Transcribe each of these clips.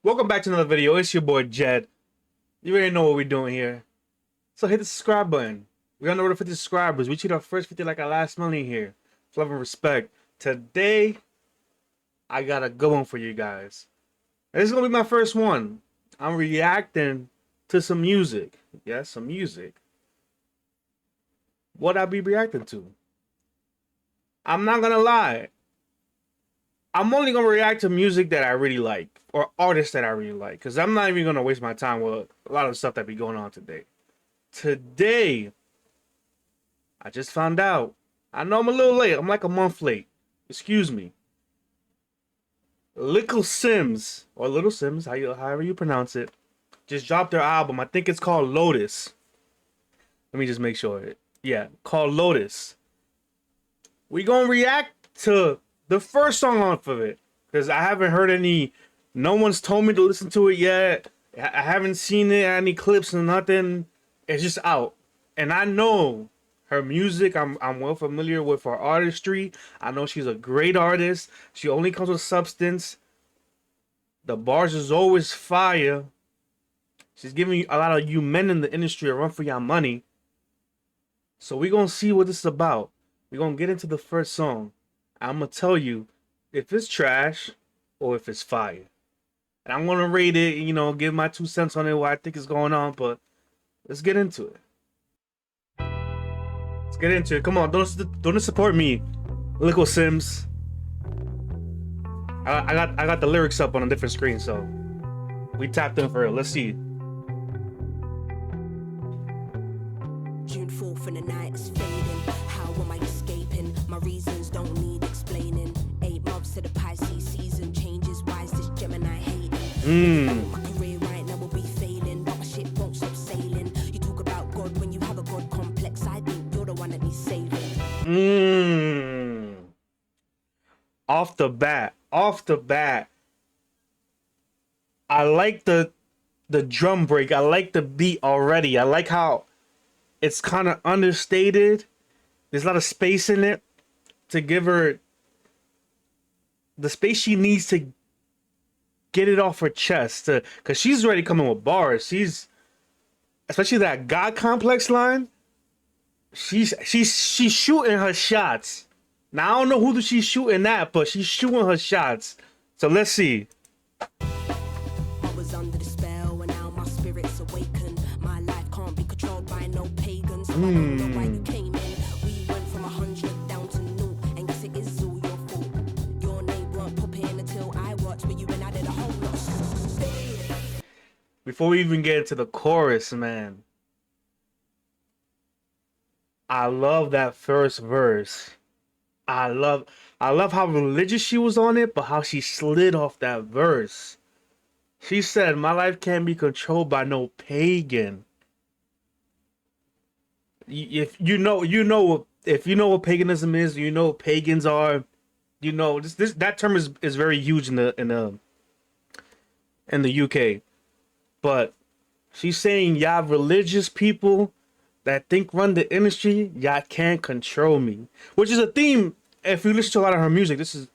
Welcome back to another video. It's your boy Jed. You already know what we're doing here. So hit the subscribe button. We're on the road to 50 subscribers. We cheat our first 50 like our last money here. Love and respect. Today, I got a good one for you guys. This is going to be my first one. I'm reacting to some music. Yes, some music. What I be reacting to? I'm not going to lie. I'm only going to react to music that I really like. Or artists that I really like. Because I'm not even going to waste my time with a lot of the stuff that be going on today. Today, I just found out. I know I'm a little late. I'm like a month late. Excuse me. Little Simz, or Little Simz, however you pronounce it, just dropped their album. I think it's called Lotus. Let me just make sure. Yeah, called Lotus. We gonna react to the first song off of it. Because I haven't heard any... No one's told me to listen to it yet. I haven't seen it, any clips or nothing. It's just out. And I know her music. I'm well familiar with her artistry. I know she's a great artist. She only comes with substance. The bars is always fire. She's giving a lot of you men in the industry a run for your money. So we're going to see what this is about. We're going to get into the first song. I'm going to tell you if it's trash or if it's fire. And I'm going to rate it, you know, give my 2 cents on it, what I think is going on. But let's get into it. Let's get into it. Come on, don't support me, Little Simz. I got the lyrics up on a different screen, so we tapped in for it. Let's see. June 4th and the night is fading. How am I escaping? My reasons don't need explaining. 8 months to the Pisces season. Changes wise, this Gemini hating. My career right now will be failing, but my ship won't stop sailing. You talk about God when you have a God complex. I think you're the one that needs saving. Off the bat, I like the drum break. I like the beat already. I like how it's kind of understated. There's a lot of space in it to give her the space she needs to get it off her chest. Because she's already coming with bars. She's, especially that God complex line. She's shooting her shots. Now I don't know who she's shooting at, but she's shooting her shots. So let's see. I was under the spell and now my spirit's awakened. My life can't be controlled by no pagans. I don't know why you came in. We went from 100 down to 0, and guess it is all your fault. Your name weren't popping until I watched, but you been added a whole lot of... Before we even get into the chorus, man, I love that first verse. I love how religious she was on it, but how she slid off that verse. She said, "My life can't be controlled by no pagan." If you know what paganism is, you know what pagans are. You know that term is very huge in the UK. But she's saying, y'all religious people that think run the industry, y'all can't control me. Which is a theme, if you listen to a lot of her music, this is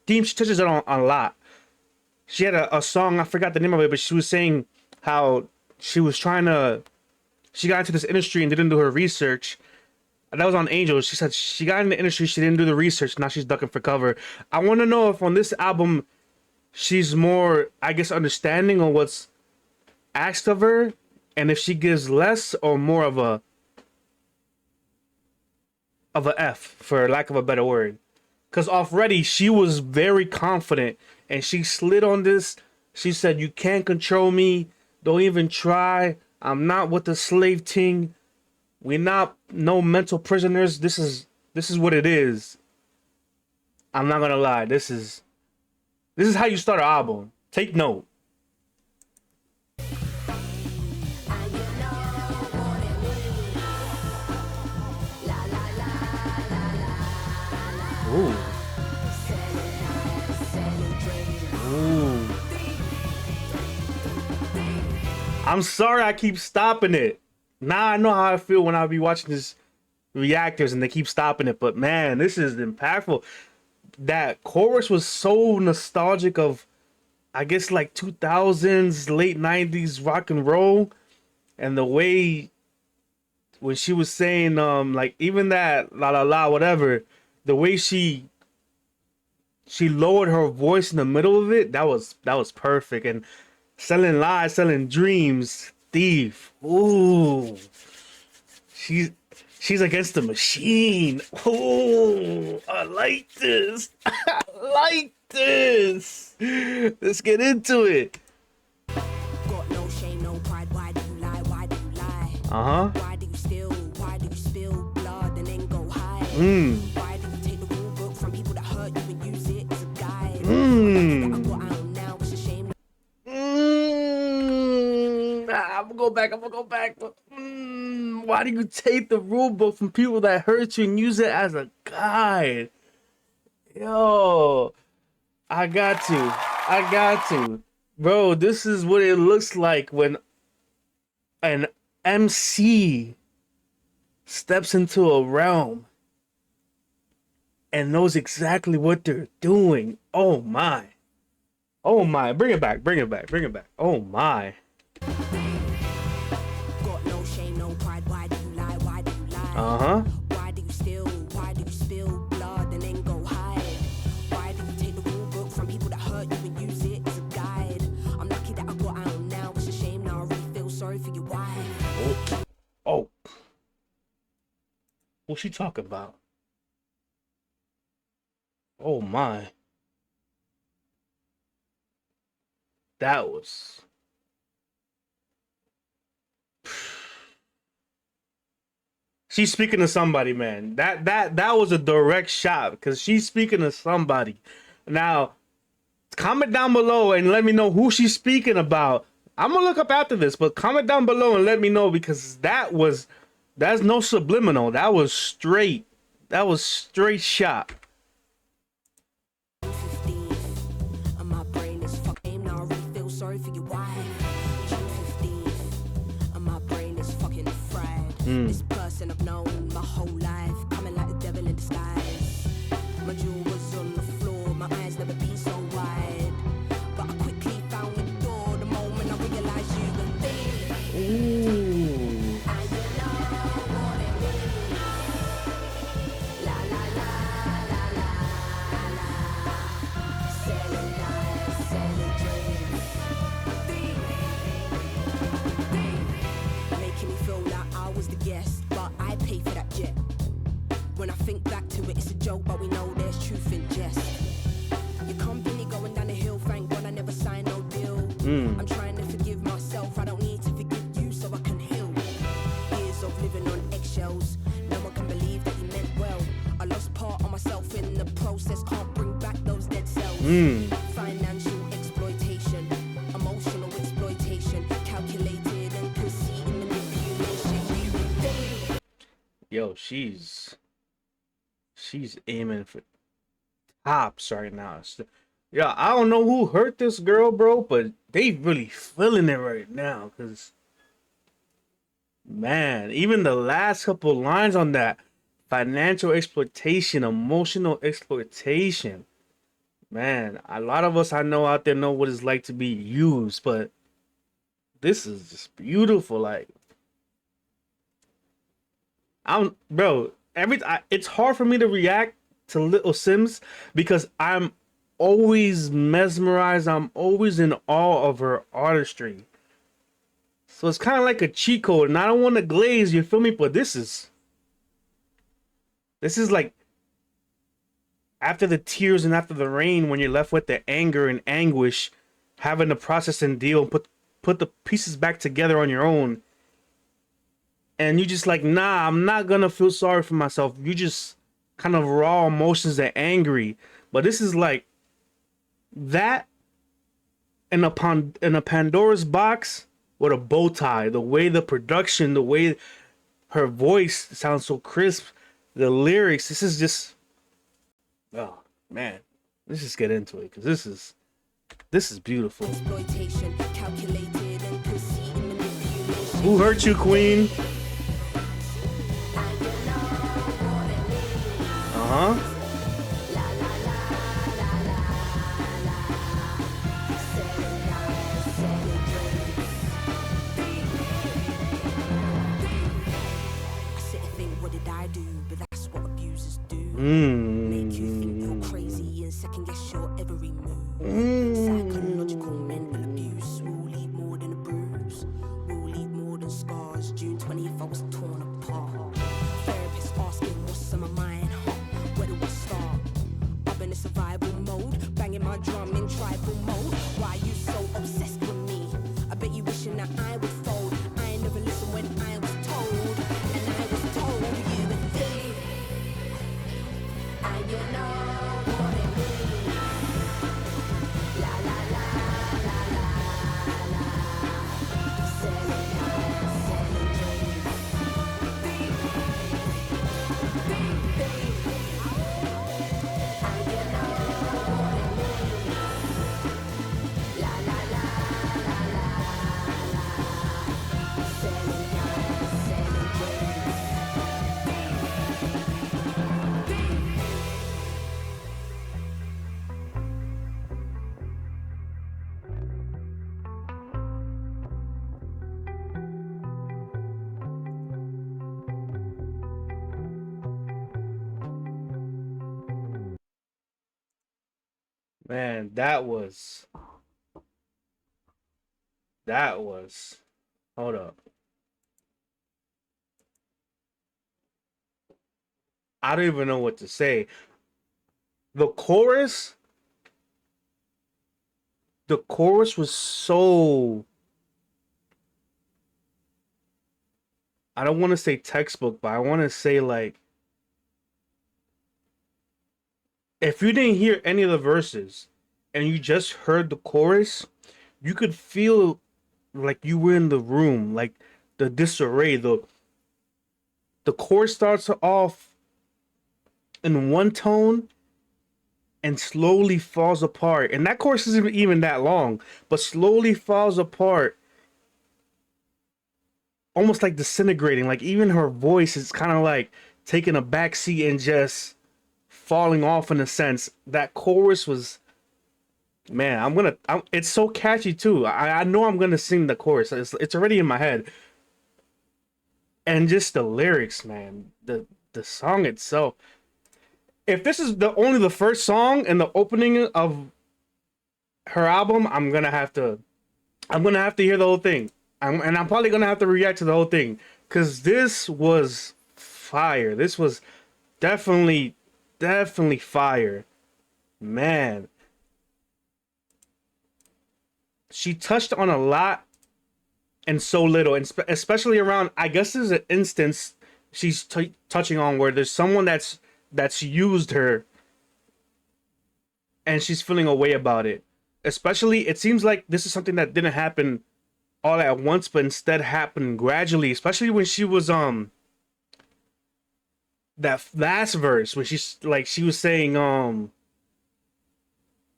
theme she touches on a lot. She had a song, I forgot the name of it, but she was saying how she got into this industry and didn't do her research. And that was on Angels. She said she got in the industry, she didn't do the research, now she's ducking for cover. I want to know if on this album, she's more, I guess, understanding on what's asked of her, and if she gives less or more of a F, for lack of a better word. Because already she was very confident and she slid on this. She said, "You can't control me. Don't even try. I'm not with the slave ting. We're not no mental prisoners. This is what it is." I'm not gonna lie. This is how you start an album. Take note. Ooh. Ooh. I'm sorry I keep stopping it. Now I know how I feel when I be watching this reactors and they keep stopping it. But man, this is impactful. That chorus was so nostalgic of I guess like 2000s, late 90s rock and roll, and the way when she was saying like even that la la la whatever, the way she lowered her voice in the middle of it, that was perfect. And selling lies, selling dreams, thief. Ooh, she's she's against the machine. Ooh, I like this. I like this. Let's get into it. Got no shame, no pride. Why do you lie? Why do you lie? Uh-huh. Why do you steal? Why do you spill blood and then go hide? Mm. Why do you take the rule book from people that hurt you and use it as a guide? Mm. I got out now, it's a shame. I'm gonna go back. Why do you take the rule book from people that hurt you and use it as a guide? Yo, I got to. Bro, this is what it looks like when an MC steps into a realm and knows exactly what they're doing. Oh my. Bring it back. Oh my. Got no shame, no pride. Why do you lie? Why do you lie? Uh-huh. Why do you steal? Why do you spill blood and then go hide? Why do you take the rule book from people that hurt you and use it as a guide? I'm lucky that I got out now. It's a shame now. I really feel sorry for you. Why? Oh. What's she talking about? Oh my. That was she's speaking to somebody, man. That was a direct shot because she's speaking to somebody. Now, comment down below and let me know who she's speaking about. I'm gonna look up after this, but comment down below and let me know because that's no subliminal. That was straight shot. 15, and my brain is fucking now. I really feel sorry for you. Why? June 15, and my brain is fucking fried. This person I've known my whole life, coming like the devil in disguise. My jaw was on the floor, my eyes never been so wide. But I quickly found the door the moment I realized you were there. Ooh. And you know what it means. La la la la la la. Selling lies, selling dreams. Making me feel like I was the guest, but I paid for that jet. When I think back to it, it's a joke, but we know there's truth in jest. Your company going down the hill, thank God I never signed no deal. I'm trying to forgive myself, I don't need to forgive you so I can heal. Years of living on eggshells, no one can believe that you meant well. I lost part of myself in the process, can't bring back those dead cells. Financial exploitation, emotional exploitation, calculated and conceited manipulation. Yo, she's aiming for tops right now. Yeah, I don't know who hurt this girl, bro, but they really feeling it right now. Cause man, even the last couple lines on that financial exploitation, emotional exploitation. Man, a lot of us I know out there know what it's like to be used, but this is just beautiful. Like, it's hard for me to react to Little Simz because I'm always mesmerized. I'm always in awe of her artistry. So it's kind of like a cheat code, and I don't want to glaze, you feel me? But this is like after the tears and after the rain, when you're left with the anger and anguish, having to process and deal and put the pieces back together on your own. And you just like, nah, I'm not gonna feel sorry for myself. You just kind of raw emotions and angry. But this is like that in a Pandora's box with a bow tie. The way the production, the way her voice sounds so crisp, the lyrics. This is just, oh man, let's just get into it because this is beautiful. Exploitation, calculated and conceited manipulation. Who hurt you, Queen? Uh-huh. Make you think you're crazy and second guess your every move. Psychological mental abuse will leave more than a bruise, will leave more than scars. June 20th, I was torn apart. Therapist asking what's on my mind, where do I start? I'm in a survival mode, banging my drum in tribal mode. Why you so obsessed with me? I bet you wishing that I would fold. I ain't never listened when I was told, and I was told you the thing. And you know what it means. La la la la la la. Selling lies, selling dreams. Thief, thief, thief. And you know what it means. La la la la la la. Selling lies, selling dreams. Thief, thief. Man, that was hold up. I don't even know what to say. The chorus was so, I don't want to say textbook, but I want to say like, if you didn't hear any of the verses and you just heard the chorus, you could feel like you were in the room, like the disarray. The chorus starts off in one tone and slowly falls apart. And that chorus isn't even that long, but slowly falls apart, almost like disintegrating. Like even her voice is kind of like taking a backseat and just falling off in a sense. That chorus was, man, it's so catchy too. I know I'm gonna sing the chorus. It's already in my head. And just the lyrics, man. The song itself. If this is only the first song and the opening of her album, I'm gonna have to hear the whole thing. I'm probably gonna have to react to the whole thing, because this was fire. This was definitely fire, man. She touched on a lot and so little, and especially around, I guess there's an instance she's touching on where there's someone that's used her and she's feeling a way about it. Especially, it seems like this is something that didn't happen all at once, but instead happened gradually. Especially when she was that last verse, when she was saying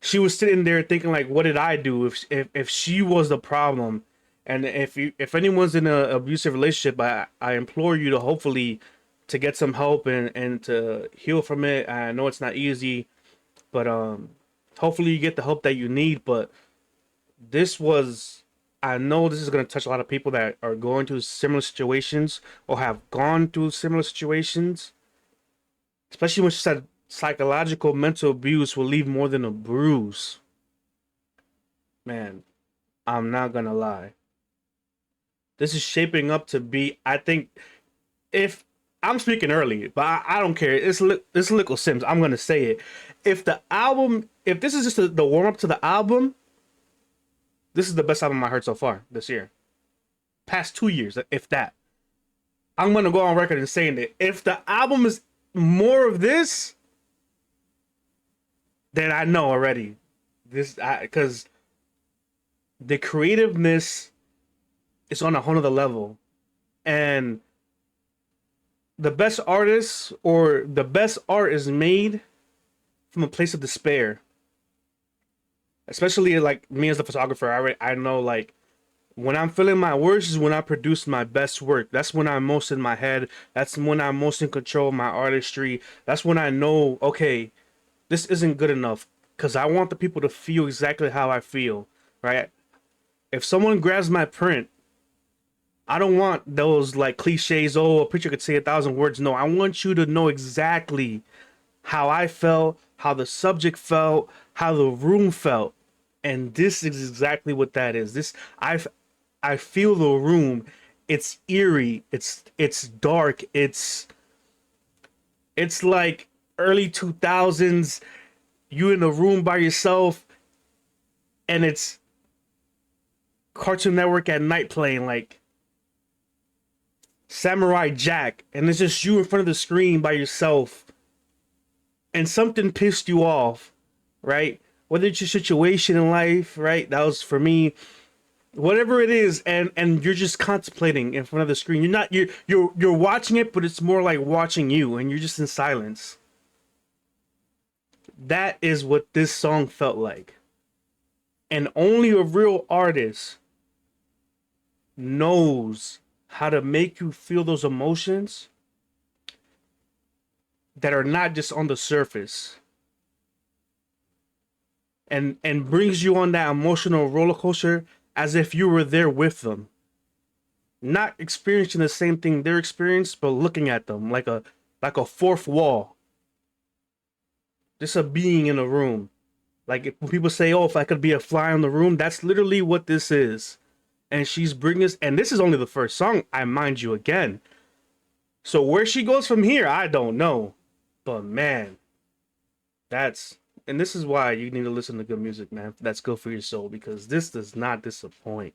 she was sitting there thinking like, what did I do if she was the problem? And if anyone's in an abusive relationship, I implore you to hopefully to get some help and to heal from it. I know it's not easy, but hopefully you get the help that you need. But I know this is going to touch a lot of people that are going through similar situations or have gone through similar situations. Especially when she said psychological mental abuse will leave more than a bruise. Man, I'm not gonna lie. This is shaping up to be, I think, if I'm speaking early, but I don't care. It's Little Simz. I'm gonna say it. If this is just the warm up to the album, this is the best album I heard so far this year. Past 2 years, if that. I'm gonna go on record and saying that if the album is more of this, then I know already. Because the creativeness is on a whole other level, and the best artists or the best art is made from a place of despair. Especially like me as a photographer, I know like when I'm feeling my worst is when I produce my best work. That's when I'm most in my head. That's when I'm most in control of my artistry. That's when I know, okay, this isn't good enough, because I want the people to feel exactly how I feel, right? If someone grabs my print, I don't want those like cliches, oh, a preacher could say 1,000 words. No, I want you to know exactly how I felt, how the subject felt, how the room felt. And this is exactly what that is. I feel the room. It's eerie. It's dark. It's like early 2000s, you in a room by yourself, and it's Cartoon Network at night playing like Samurai Jack, and it's just you in front of the screen by yourself, and something pissed you off, right? Whether it's your situation in life, right? That was for me. Whatever it is, and you're just contemplating in front of the screen. You're watching it, but it's more like watching you, and you're just in silence. That is what this song felt like. And only a real artist knows how to make you feel those emotions that are not just on the surface, and brings you on that emotional roller coaster as if you were there with them, not experiencing the same thing they're experiencing, but looking at them like a fourth wall, just a being in a room. Like when people say, "Oh, if I could be a fly in the room," that's literally what this is. And she's bringing us, and this is only the first song, I mind you again. So where she goes from here, I don't know. But man, and this is why you need to listen to good music, man. That's good for your soul, because this does not disappoint.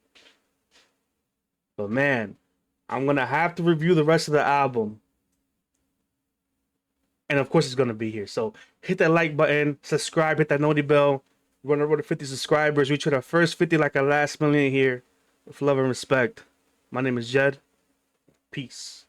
But man, I'm gonna have to review the rest of the album. And of course it's gonna be here. So hit that like button, subscribe, hit that noti bell. We're on the road to 50 subscribers. We tried our first 50 like our last million here. With love and respect. My name is Jed. Peace.